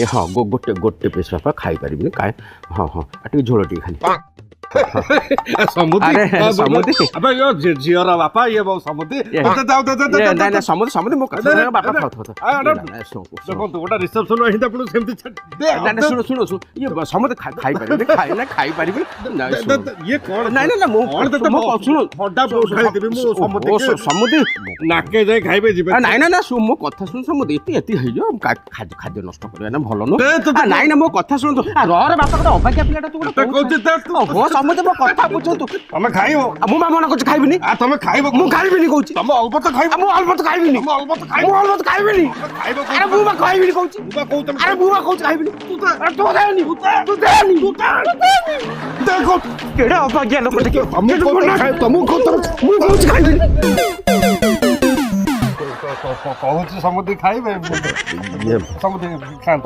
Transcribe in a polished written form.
ए हाँ गोटे गोटे पिस बापा खाई पारिबिनी काय हाँ हाँ टी झोल टी खाली समुद्री अरे समुद्री अबे यो झियर बापा ये बहु समुद्री ना ना समुद्री समुद्री मो कथा बापा खाओ देखो तो गोटा रिसेप्शन हिंद पुलो सेमती ना ना सुनो सुनो सुनो ये समुद्री खाई पारिबिनी खाई ना खाई पारिबिनी ना ये कोन ना ना मो कोन तो मो सुनो हड्डा उठाई देबी मो समुद्री समुद्री नाके जाय खाइबे जिबे नाइ ना ना मो कथा सुन समुद्री एती है जो खाद्य नष्ट करबे ना भलो नो तो नाइ ना मो कथा सुन तो रे बापा गोटे अबाकिया पिलाटा तू गोटे कहू हो समुद्री मो कथा बुझ तू तमे खाइबो मु मा मना कुछ खाइबिनी आ तमे खाइबो मु खाइबिनी कहूची तमे अल्प तो खाइबो मु अलबत खाइबिनी तमे अल्प तो मु खाइबो अलबत खाइबिनी खाइबो अरे मु मा खाइबिनी कहूची बुबा कहू तमे अरे मु मा कहूची खाइबिनी तू देनी तू देनी देखो केडा अबाकिया लोक देखि तमे को खाइ मु कहूची खाइबिनी कहूची समुद्री खाइबे ये समुद्री खान